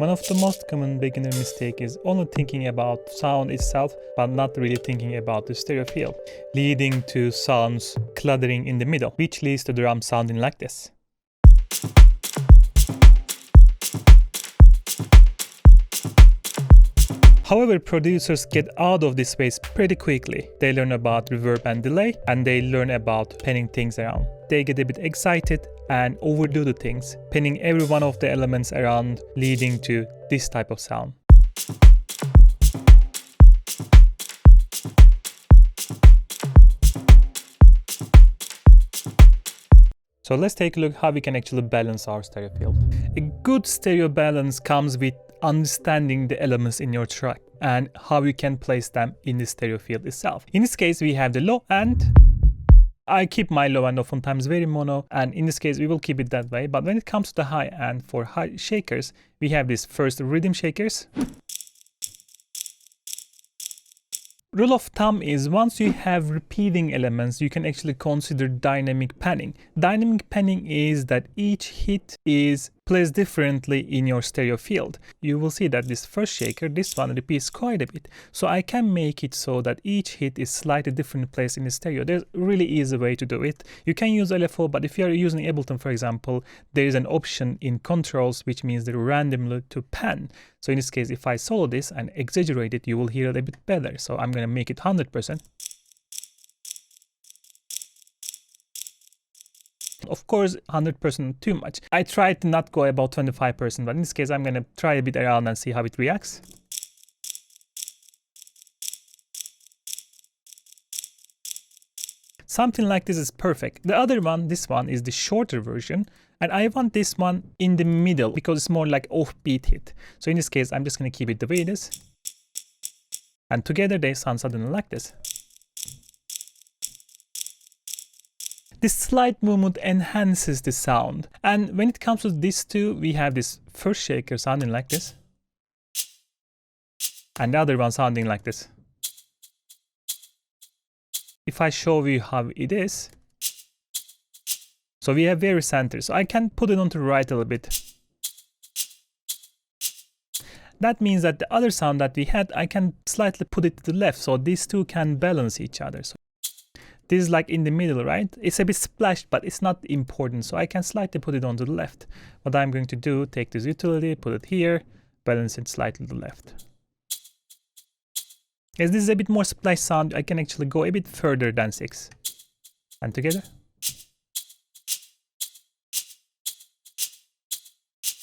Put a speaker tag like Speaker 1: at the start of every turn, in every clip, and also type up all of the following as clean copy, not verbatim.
Speaker 1: One of the most common beginner mistake is only thinking about sound itself, but not really thinking about the stereo field, leading to sounds cluttering in the middle, which leads to the drum sounding like this. However, producers get out of this phase pretty quickly. They learn about reverb and delay, and they learn about panning things around. They get a bit excited and overdo the things, panning every one of the elements around, leading to this type of sound. So let's take a look how we can actually balance our stereo field. A good stereo balance comes with understanding the elements in your track and how you can place them in the stereo field itself. In this case, we have the low end. I keep my low end oftentimes very mono, and in this case, we will keep it that way. But when it comes to the high end, for high shakers, we have this first rhythm shakers. Rule of thumb is once you have repeating elements, you can actually consider dynamic panning. Dynamic panning is that each hit is placed differently in your stereo field. You will see that this first shaker, this one repeats quite a bit. So I can make it so that each hit is slightly different place in the stereo. There's a really easy way to do it. You can use LFO, but if you are using Ableton, for example, there is an option in controls, which means the randomly to pan. So in this case, if I solo this and exaggerate it, you will hear it a bit better. So I'm going to make it 100%. Of course, 100% too much. I tried to not go about 25%, but in this case, I'm going to try a bit around and see how it reacts. Something like this is perfect. The other one, this one, is the shorter version. And I want this one in the middle because it's more like offbeat hit. So in this case, I'm just going to keep it the way it is. And together they sound suddenly like this. This slight movement enhances the sound. And when it comes to these two, we have this first shaker sounding like this. And the other one sounding like this. If I show you how it is, so we have very center. So I can put it on to the right a little bit. That means that the other sound that we had, I can slightly put it to the left. So these two can balance each other. So this is like in the middle, right? It's a bit splashed, but it's not important. So I can slightly put it on to the left. What I'm going to do, take this utility, put it here, balance it slightly to the left. As this is a bit more splash sound, I can actually go a bit further than 6. And together.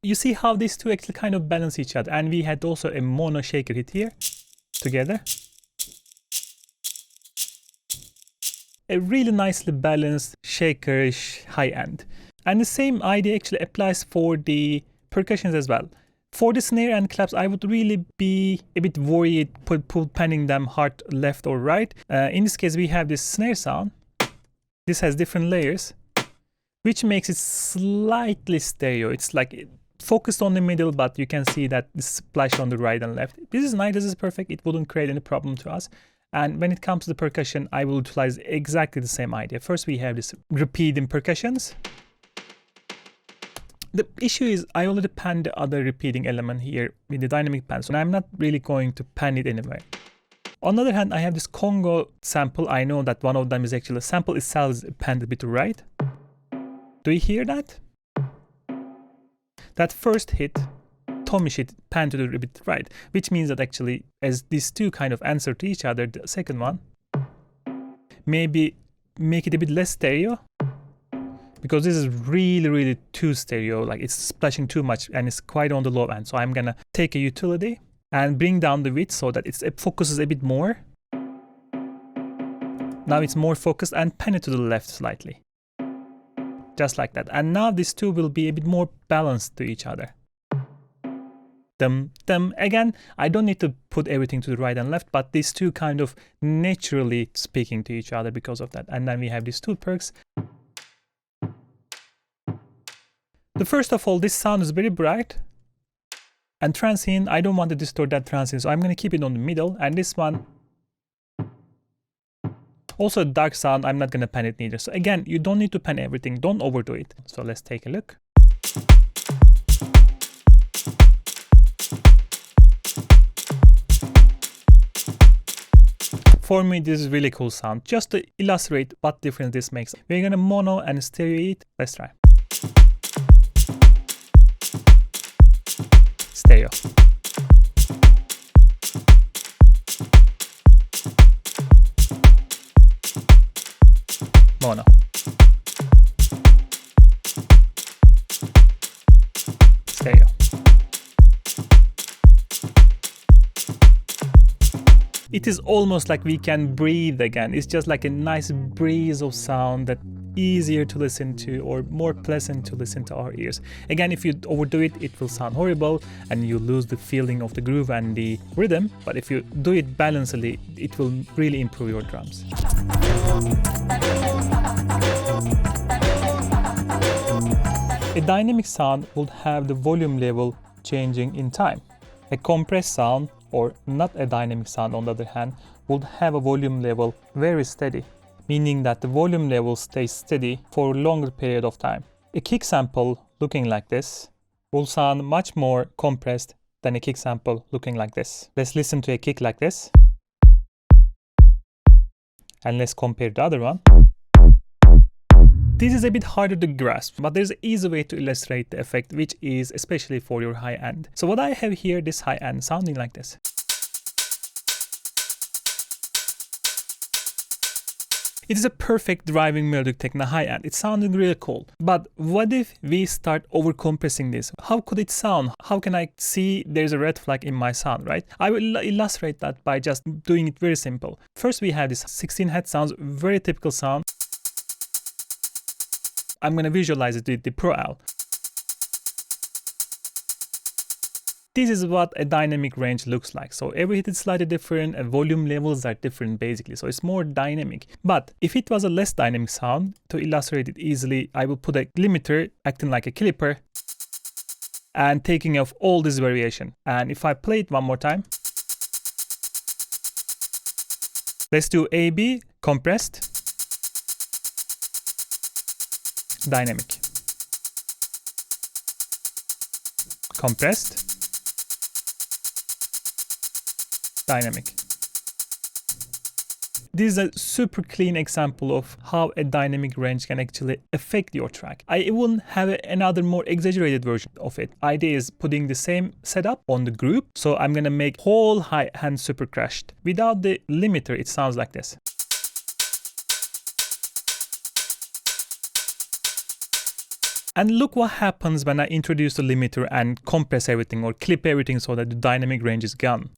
Speaker 1: You see how these two actually kind of balance each other. And we had also a mono shaker hit here, together. A really nicely balanced shakerish high end. And the same idea actually applies for the percussions as well. For the snare and claps, I would really be a bit worried panning them hard left or right. In this case, we have this snare sound. This has different layers, which makes it slightly stereo. It's like focused on the middle, but you can see that this splash on the right and left. This is nice, this is perfect. It wouldn't create any problem to us. And when it comes to the percussion, I will utilize exactly the same idea. First, we have this repeating percussions. The issue is I already panned the other repeating element here with the dynamic pan, so I'm not really going to pan it anyway. On the other hand, I have this Congo sample. I know that one of them is actually, the sample itself is panned a bit to right. Do you hear that? That first hit, Tommy shit panned to the bit right, which means that actually as these two kind of answer to each other, the second one, maybe make it a bit less stereo. Because this is really too stereo, like it's splashing too much and it's quite on the low end. So I'm gonna take a utility and bring down the width so that it focuses a bit more. Now it's more focused and pan it to the left slightly. Just like that. And now these two will be a bit more balanced to each other. Again, I don't need to put everything to the right and left, but these two kind of naturally speaking to each other because of that. And then we have these two perks. The first of all, this sound is very bright and transient. I don't want to distort that transient, so I'm going to keep it on the middle. And this one, also a dark sound, I'm not going to pan it neither. So again, you don't need to pan everything, don't overdo it. So let's take a look. For me, this is really cool sound. Just to illustrate what difference this makes. We're gonna mono and stereo it. Let's try. Stereo. Mono. Stereo. It is almost like we can breathe again. It's just like a nice breeze of sound that easier to listen to or more pleasant to listen to our ears. Again, if you overdo it, it will sound horrible and you lose the feeling of the groove and the rhythm. But if you do it balancedly, it will really improve your drums. A dynamic sound would have the volume level changing in time. A compressed sound, or not a dynamic sound on the other hand, would have a volume level very steady, meaning that the volume level stays steady for a longer period of time. A kick sample looking like this will sound much more compressed than a kick sample looking like this. Let's listen to a kick like this. And let's compare the other one. This is a bit harder to grasp, but there's an easy way to illustrate the effect, which is especially for your high end. So what I have here, this high end sounding like this. It is a perfect driving melodic techno high end. It's sounding really cool. But what if we start overcompressing this? How could it sound? How can I see there's a red flag in my sound, right? I will illustrate that by just doing it very simple. First, we have this 16 Hz sounds, very typical sound. I'm going to visualize it with the Pro L. This is what a dynamic range looks like. So every hit is slightly different and volume levels are different basically. So it's more dynamic. But if it was a less dynamic sound, to illustrate it easily, I will put a limiter acting like a clipper and taking off all this variation. And if I play it one more time, let's do AB, compressed, dynamic, compressed, dynamic. This is a super clean example of how a dynamic range can actually affect your track. I wouldn't have another more exaggerated version of it. Idea is putting the same setup on the group. So I'm gonna make whole high hand super crashed. Without the limiter, it sounds like this. And look what happens when I introduce the limiter and compress everything or clip everything so that the dynamic range is gone.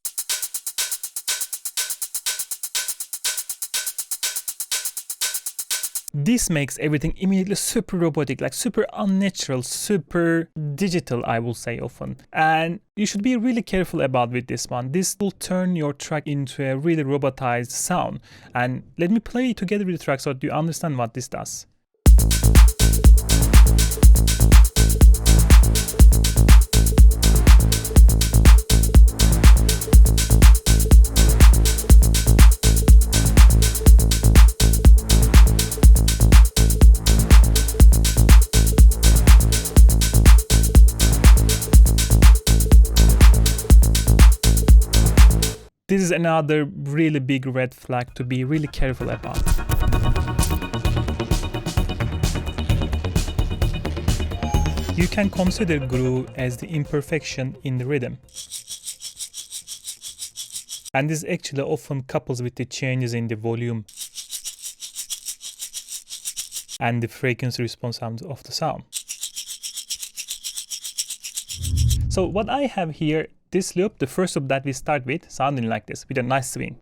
Speaker 1: This makes everything immediately super robotic, like super unnatural, super digital, I will say often. And you should be really careful about with this one. This will turn your track into a really robotized sound. And let me play it together with the track so that you understand what this does. This is another really big red flag to be really careful about. You can consider groove as the imperfection in the rhythm. And this actually often couples with the changes in the volume and the frequency response of the sound. So what I have here, this loop, the first loop that we start with, sounding like this, with a nice swing.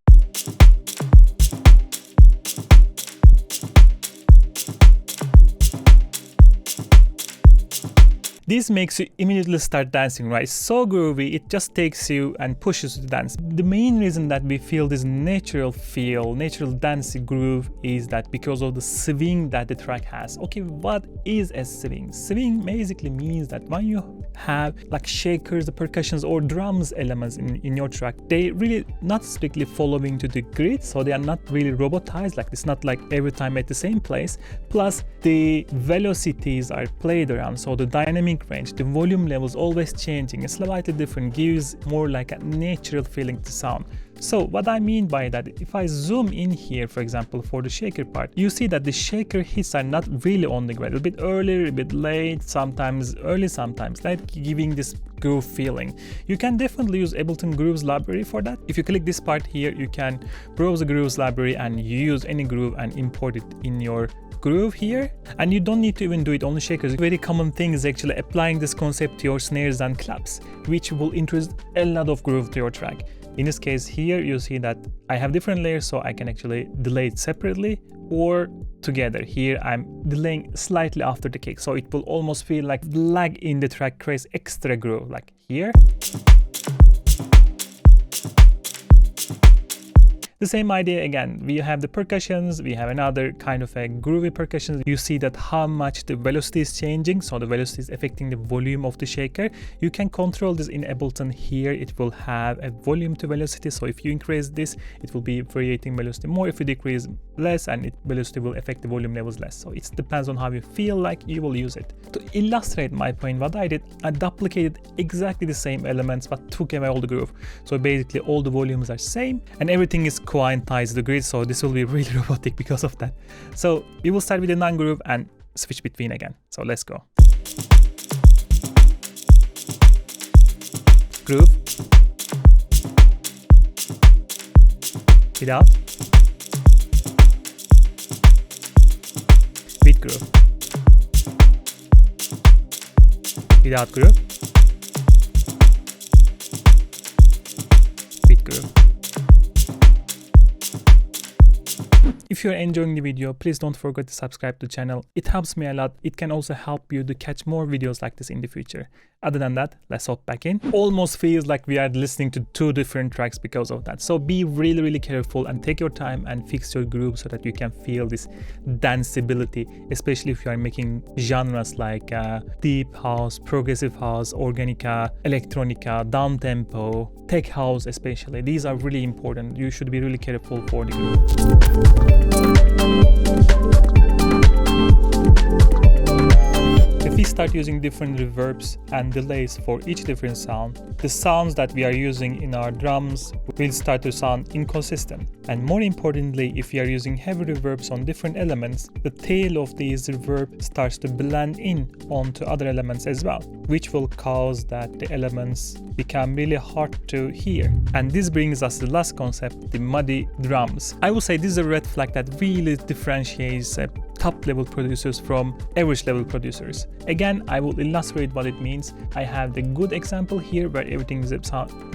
Speaker 1: This makes you immediately start dancing, right? It's so groovy, it just takes you and pushes you to dance. The main reason that we feel this natural feel, natural dancing groove is that because of the swing that the track has. Okay, what is a swing? Swing basically means that when you have like shakers, the percussions or drums elements in your track, they really not strictly following to the grid, so they are not really robotized, like it's not like every time at the same place. Plus the velocities are played around, so the dynamic range, the volume levels always changing, it's slightly different, gives more like a natural feeling to sound. So what I mean by that, if I zoom in here, for example, for the shaker part, you see that the shaker hits are not really on the ground, a bit earlier, a bit late, sometimes early, sometimes late, giving this groove feeling. You can definitely use Ableton Grooves library for that. If you click this part here, you can browse the Grooves library and use any groove and import it in your groove here, and you don't need to even do it on the shakers. A very common thing is actually applying this concept to your snares and claps, which will introduce a lot of groove to your track. In this case here, you see that I have different layers, so I can actually delay it separately or together. Here I'm delaying slightly after the kick, so it will almost feel like lag in the track creates extra groove, like here. The same idea again, we have the percussions, we have another kind of a groovy percussion. You see that how much the velocity is changing, so the velocity is affecting the volume of the shaker. You can control this in Ableton here, it will have a volume to velocity, so if you increase this, it will be variating velocity more, if you decrease less, and velocity will affect the volume levels less. So it depends on how you feel like you will use it. To illustrate my point, what I did, I duplicated exactly the same elements but took away all the groove. So basically all the volumes are same and everything is quantized to the grid, so this will be really robotic because of that. So we will start with the non-groove and switch between again. So let's go. Groove. Without. With groove. Without groove. With groove. If you're enjoying the video, please don't forget to subscribe to the channel. It helps me a lot. It can also help you to catch more videos like this in the future. Other than that, let's hop back in. Almost feels like we are listening to two different tracks because of that. So be really careful and take your time and fix your groove so that you can feel this danceability, especially if you are making genres like deep house, progressive house, organica, electronica, down tempo, tech house especially. These are really important. You should be really careful for the groove. If we start using different reverbs and delays for each different sound, the sounds that we are using in our drums will start to sound inconsistent. And more importantly, if we are using heavy reverbs on different elements, the tail of these reverb starts to blend in onto other elements as well, which will cause that the elements become really hard to hear. And this brings us to the last concept, the muddy drums. I will say this is a red flag that really differentiates top level producers from average level producers. Again, I will illustrate what it means. I have the good example here where everything is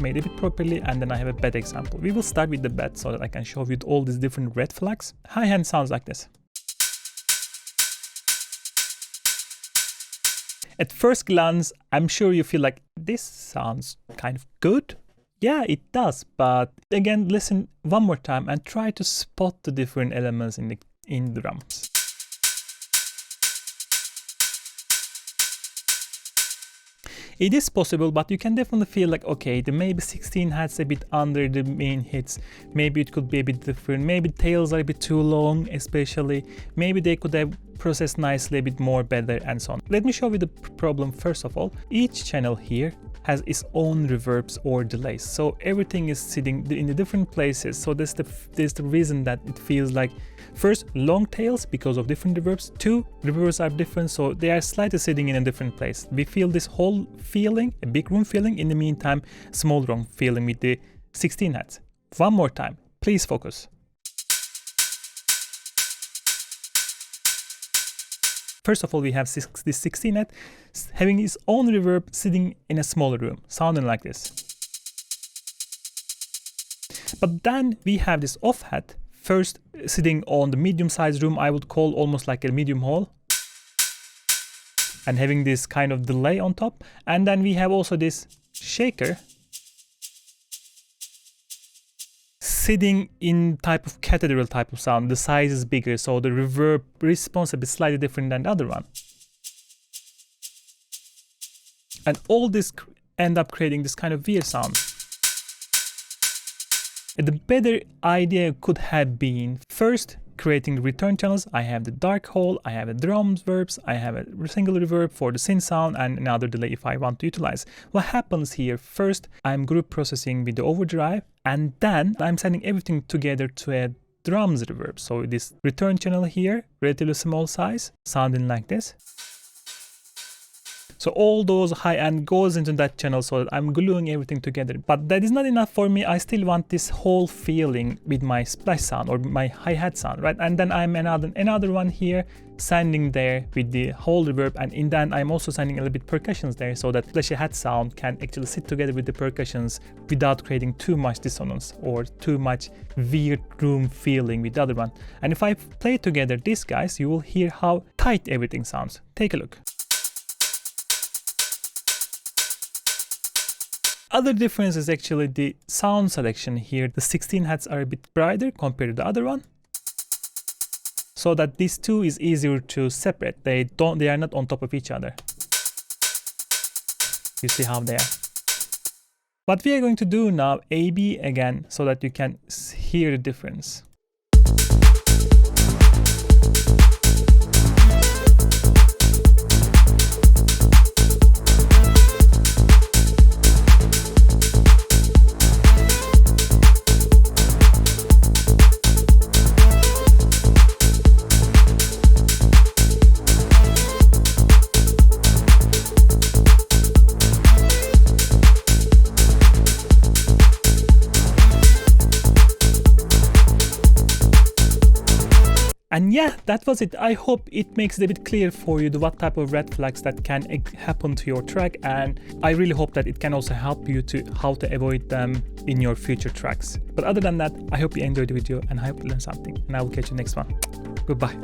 Speaker 1: made a bit properly, and then I have a bad example. We will start with the bad so that I can show you all these different red flags. High hand sounds like this. At first glance, I'm sure you feel like this sounds kind of good. Yeah, it does, but again, listen one more time and try to spot the different elements in the drums. It is possible, but you can definitely feel like, okay, the maybe 16 hats a bit under the main hits. Maybe it could be a bit different. Maybe tails are a bit too long, especially. Maybe they could have processed nicely a bit more better and so on. Let me show you the problem first of all. Each channel here has its own reverbs or delays. So everything is sitting in the different places. So there's the reason that it feels like, first, long tails because of different reverbs. Two, reverbs are different, so they are slightly sitting in a different place. We feel this whole feeling, a big room feeling, in the meantime, small room feeling with the 16 hats. One more time, please focus. First of all, we have this 16 hat having its own reverb sitting in a smaller room, sounding like this. But then we have this off hat, first sitting on the medium-sized room, I would call almost like a medium hall, and having this kind of delay on top. And then we have also this shaker sitting in type of cathedral type of sound. The size is bigger, so the reverb response is slightly different than the other one. And all this end up creating this kind of weird sound. The better idea could have been, first, creating return channels, I have the dark hole, I have a drums verbs, I have a single reverb for the synth sound, and another delay if I want to utilize. What happens here, first I'm group processing with the overdrive, and then I'm sending everything together to a drums reverb. So this return channel here, relatively small size, sounding like this. So all those high end goes into that channel, so that I'm gluing everything together. But that is not enough for me. I still want this whole feeling with my splash sound or my hi-hat sound, right? And then I'm another one here sending there with the whole reverb, and in that I'm also sending a little bit percussions there, so that splashy hat sound can actually sit together with the percussions without creating too much dissonance or too much weird room feeling with the other one. And if I play together this, guys, you will hear how tight everything sounds. Take a look. Other difference is actually the sound selection here. The 16 hats are a bit brighter compared to the other one, so that these two is easier to separate. They are not on top of each other. You see how they are. What we are going to do now, A/B again, so that you can hear the difference. And yeah, that was it. I hope it makes it a bit clear for you what type of red flags that can happen to your track, and I really hope that it can also help you to how to avoid them in your future tracks. But other than that, I hope you enjoyed the video and I hope you learned something, and I will catch you next one. Goodbye.